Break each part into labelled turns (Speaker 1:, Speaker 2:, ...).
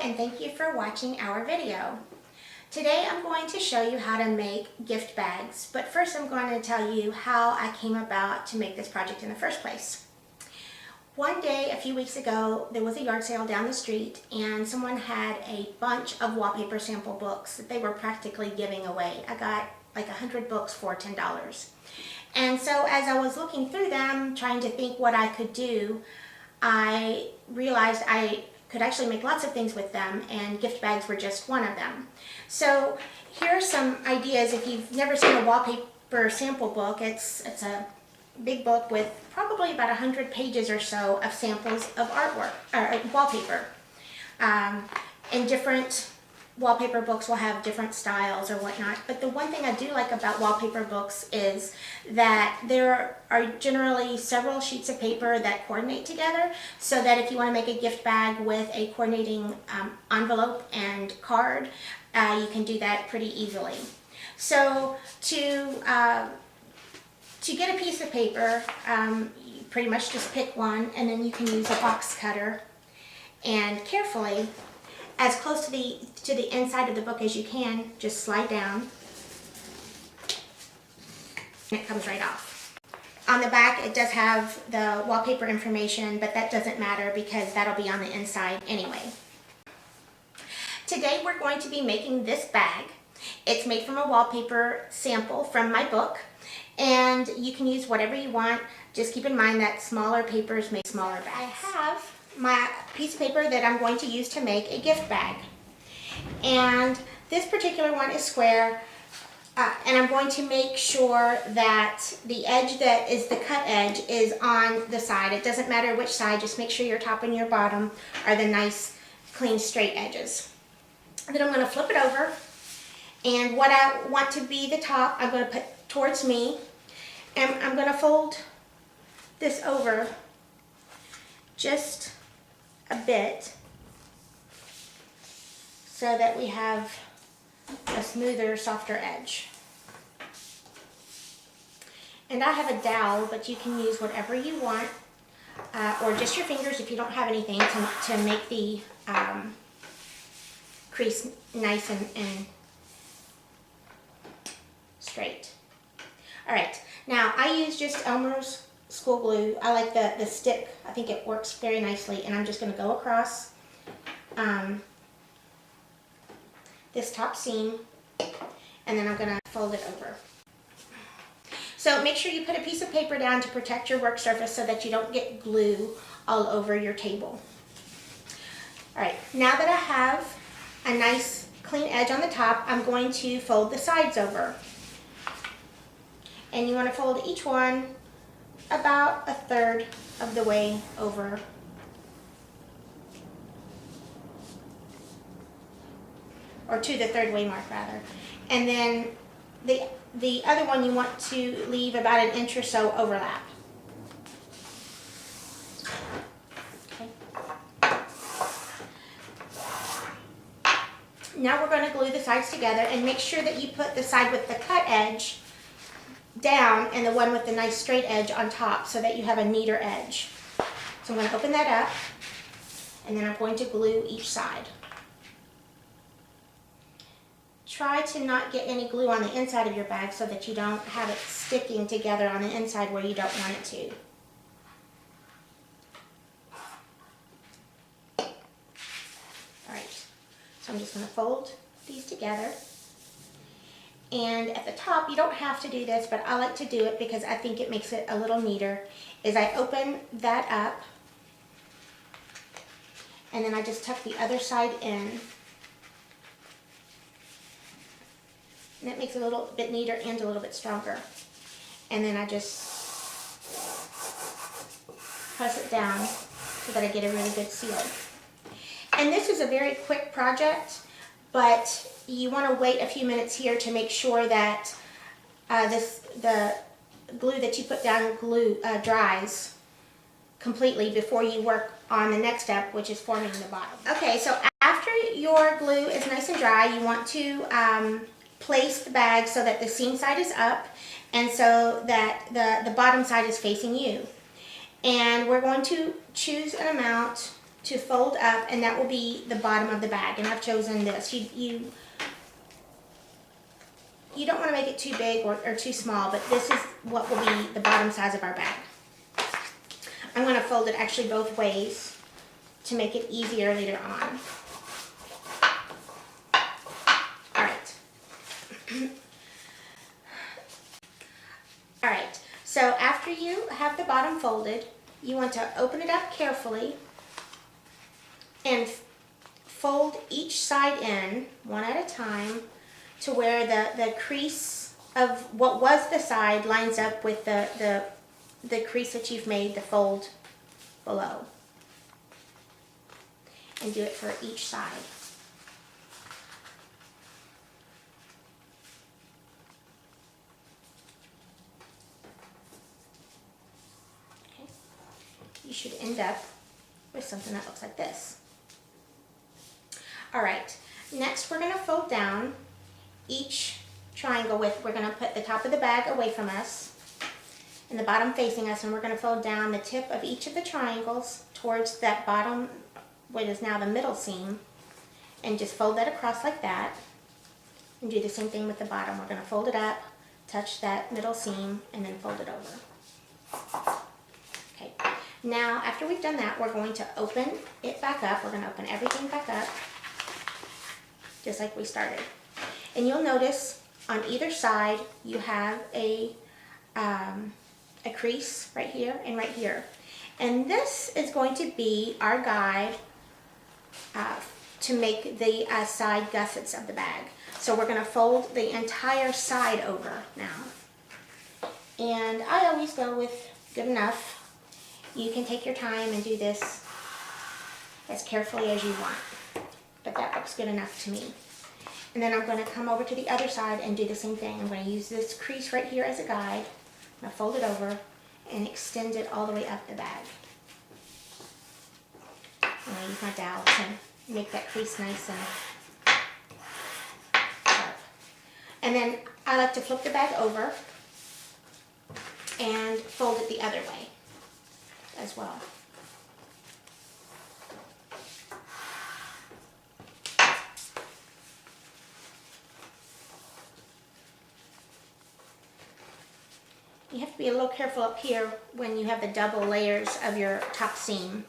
Speaker 1: And thank you for watching our video. Today I'm going to show you how to make gift bags, but first I'm going to tell you how I came about to make this project in the first place. One day a few weeks ago there was a yard sale down the street and someone had a bunch of wallpaper sample books that they were practically giving away. I got like 100 books for $10. And so as I was looking through them, trying to think what I could do, I realized I could actually make lots of things with them, and gift bags were just one of them. So here are some ideas. If you've never seen a wallpaper sample book, it's a big book with probably about 100 pages or so of samples of artwork or wallpaper. And different wallpaper books will have different styles or whatnot, but the one thing I do like about wallpaper books is that there are generally several sheets of paper that coordinate together, so that if you want to make a gift bag with a coordinating envelope and card, you can do that pretty easily. So to get a piece of paper, you pretty much just pick one, and then you can use a box cutter and carefully, as close to the inside of the book as you can, just slide down and it comes right off. On the back it does have the wallpaper information, but that doesn't matter because that'll be on the inside anyway. Today we're going to be making this bag. It's made from a wallpaper sample from my book, and you can use whatever you want. Just keep in mind that smaller papers make smaller bags. I have my piece of paper that I'm going to use to make a gift bag, and this particular one is square, and I'm going to make sure that the edge that is the cut edge is on the side. It doesn't matter which side, just make sure your top and your bottom are the nice clean straight edges. Then I'm going to flip it over, and what I want to be the top I'm going to put towards me, and I'm going to fold this over just a bit so that we have a smoother, softer edge. And I have a dowel, but you can use whatever you want, or just your fingers if you don't have anything, to make the crease nice and straight. Alright, now I use just Elmer's school glue. I like the stick. I think it works very nicely, and I'm just going to go across this top seam, and then I'm going to fold it over. So make sure you put a piece of paper down to protect your work surface so that you don't get glue all over your table. Alright, now that I have a nice clean edge on the top, I'm going to fold the sides over. And you want to fold each one about a third of the way over. Or to the third way mark rather. And then the other one you want to leave about an inch or so overlap. Okay. Now we're going to glue the sides together, and make sure that you put the side with the cut edge down and the one with the nice straight edge on top so that you have a neater edge. So I'm going to open that up, and then I'm going to glue each side. Try to not get any glue on the inside of your bag so that you don't have it sticking together on the inside where you don't want it to. Alright, so I'm just going to fold these together. And at the top, you don't have to do this, but I like to do it because I think it makes it a little neater, is I open that up, and then I just tuck the other side in. And that makes it a little bit neater and a little bit stronger. And then I just press it down so that I get a really good seal. And this is a very quick project, but you want to wait a few minutes here to make sure that the glue that you put down dries completely before you work on the next step, which is forming the bottom. Okay, so after your glue is nice and dry, you want to place the bag so that the seam side is up and so that the bottom side is facing you. And we're going to choose an amount to fold up, and that will be the bottom of the bag. And I've chosen this. You don't want to make it too big or too small, but this is what will be the bottom size of our bag. I'm going to fold it actually both ways to make it easier later on. Alright. Alright, so after you have the bottom folded, you want to open it up carefully and fold each side in one at a time to where the crease of what was the side lines up with the crease that you've made the fold below. And do it for each side. Okay. You should end up with something that looks like this. Alright, next we're going to fold down each triangle we're going to put the top of the bag away from us and the bottom facing us, and we're going to fold down the tip of each of the triangles towards that bottom, what is now the middle seam, and just fold that across like that, and do the same thing with the bottom. We're going to fold it up, touch that middle seam, and then fold it over. Okay, now after we've done that, we're going to open it back up. We're going to open everything back up, just like we started. And you'll notice on either side you have a crease right here and right here. And this is going to be our guide to make the side gussets of the bag. So we're going to fold the entire side over now. And I always go with good enough. You can take your time and do this as carefully as you want, but that looks good enough to me. And then I'm going to come over to the other side and do the same thing. I'm going to use this crease right here as a guide. I'm going to fold it over and extend it all the way up the bag. I'm going to use my dowel to make that crease nice and sharp. And then I like to flip the bag over and fold it the other way as well. You have to be a little careful up here when you have the double layers of your top seam.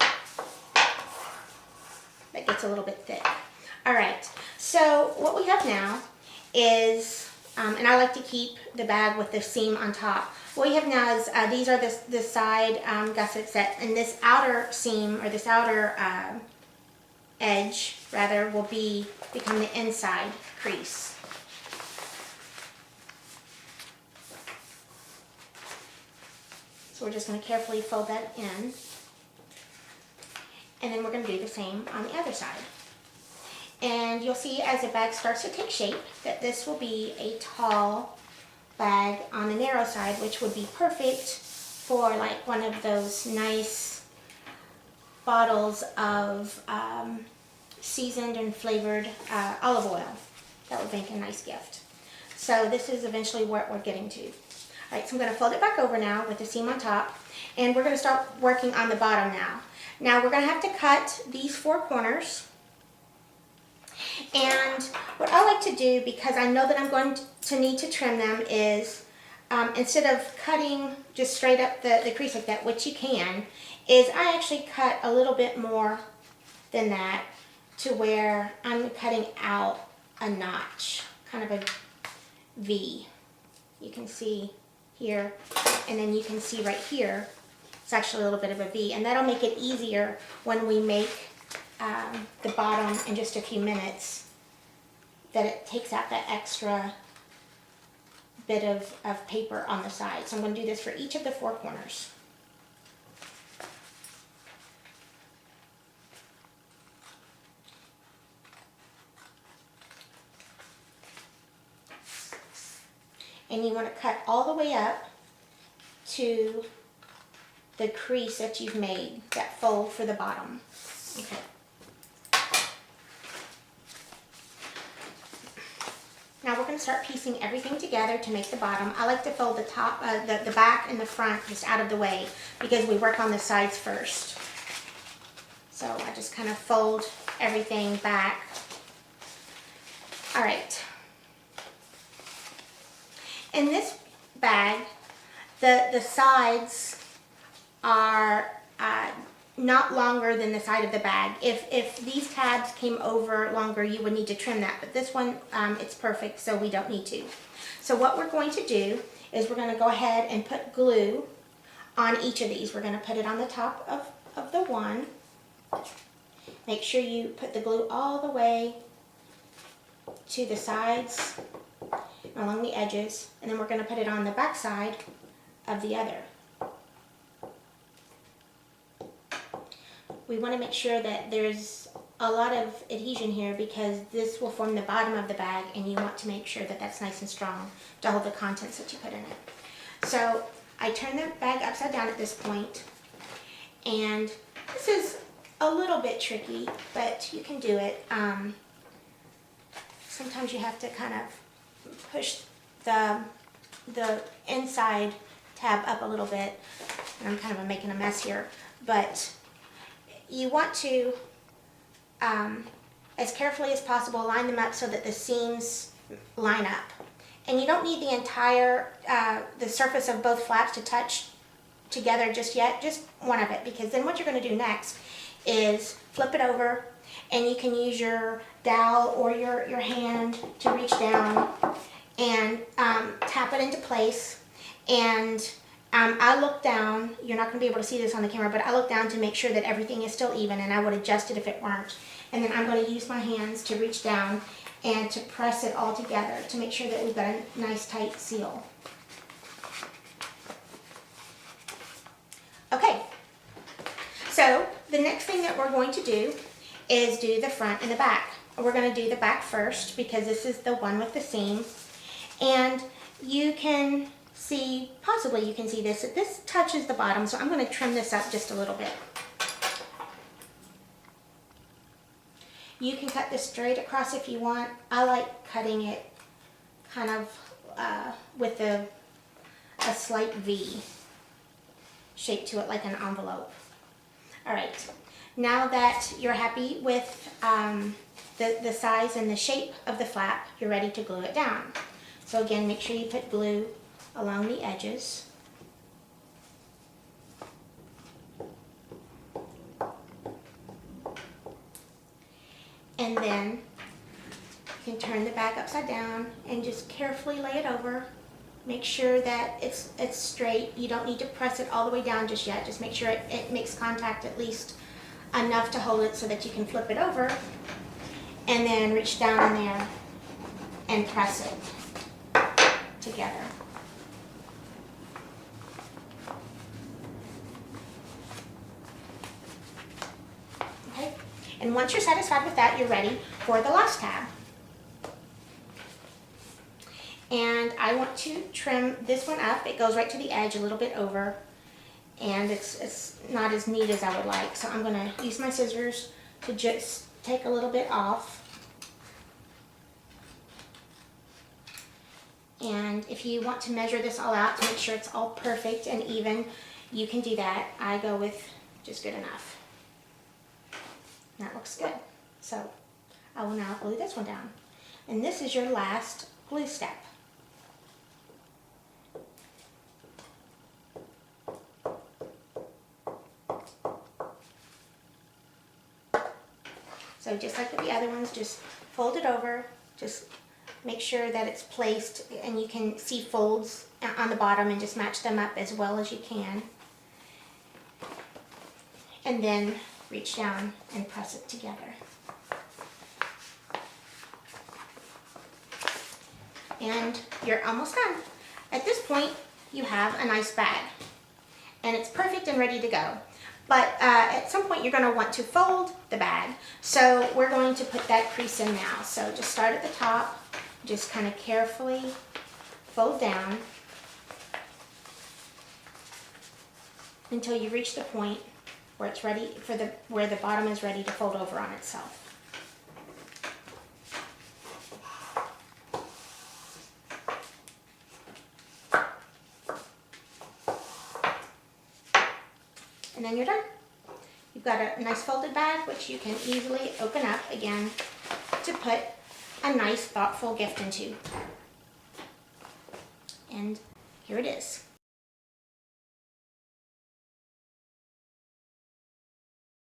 Speaker 1: That gets a little bit thick. Alright, so what we have now is, and I like to keep the bag with the seam on top. What we have now is, these are the side gussets that, and this outer seam, or this outer edge, rather, will become the inside crease. So we're just going to carefully fold that in. And then we're going to do the same on the other side. And you'll see as the bag starts to take shape that this will be a tall bag on the narrow side, which would be perfect for like one of those nice bottles of seasoned and flavored olive oil. That would make a nice gift. So this is eventually what we're getting to. Alright, so I'm going to fold it back over now with the seam on top, and we're going to start working on the bottom now. Now we're going to have to cut these four corners, and what I like to do, because I know that I'm going to need to trim them, is instead of cutting just straight up the crease like that, which you can, is I actually cut a little bit more than that to where I'm cutting out a notch, kind of a V. You can see here, and then you can see right here, it's actually a little bit of a V, and that'll make it easier when we make the bottom in just a few minutes, that it takes out that extra bit of paper on the side. So I'm going to do this for each of the four corners. And you want to cut all the way up to the crease that you've made, that fold for the bottom. Okay. Now we're going to start piecing everything together to make the bottom. I like to fold the top, the back and the front just out of the way because we work on the sides first. So I just kind of fold everything back. All right. In this bag, the sides are not longer than the side of the bag. If these tabs came over longer, you would need to trim that, but this one, it's perfect, so we don't need to. So what we're going to do is we're going to go ahead and put glue on each of these. We're going to put it on the top of the one. Make sure you put the glue all the way to the sides and along the edges, and then we're going to put it on the back side of the other. We want to make sure that there's a lot of adhesion here because this will form the bottom of the bag, and you want to make sure that that's nice and strong to hold the contents that you put in it. So I turn the bag upside down at this point, and this is a little bit tricky, but you can do it. Sometimes you have to kind of push the inside tab up a little bit, and I'm kind of making a mess here, but you want to, as carefully as possible, line them up so that the seams line up. And you don't need the entire, the surface of both flaps to touch together just yet, just one of it, because then what you're going to do next is flip it over, and you can use your dowel or your hand to reach down and tap it into place. And I look down, you're not going to be able to see this on the camera, but I look down to make sure that everything is still even, and I would adjust it if it weren't. And then I'm going to use my hands to reach down and to press it all together to make sure that we've got a nice tight seal. Okay, so the next thing that we're going to do is do the front and the back. We're going to do the back first because this is the one with the seam, and you can see, possibly you can see this, this touches the bottom, so I'm going to trim this up just a little bit. You can cut this straight across if you want. I like cutting it kind of with a slight V shape to it, like an envelope. All right, now that you're happy with the size and the shape of the flap, you're ready to glue it down. So again, make sure you put glue along the edges. And then you can turn the bag upside down and just carefully lay it over. Make sure that it's straight. You don't need to press it all the way down just yet. Just make sure it makes contact at least enough to hold it so that you can flip it over, and then reach down in there and press it together. Okay, and once you're satisfied with that, you're ready for the last tab. And I want to trim this one up. It goes right to the edge, a little bit over, and it's not as neat as I would like. So I'm going to use my scissors to just take a little bit off. And if you want to measure this all out to make sure it's all perfect and even, you can do that. I go with just good enough. That looks good. So I will now glue this one down. And this is your last glue step. So just like with the other ones, just fold it over, just make sure that it's placed, and you can see folds on the bottom, and just match them up as well as you can. And then reach down and press it together. And you're almost done. At this point, you have a nice bag, and it's perfect and ready to go. But at some point, you're going to want to fold the bag. So we're going to put that crease in now. So just start at the top, just kind of carefully fold down until you reach the point where it's ready for where the bottom is ready to fold over on itself. And then you're done. You've got a nice folded bag, which you can easily open up again to put a nice, thoughtful gift into. And here it is.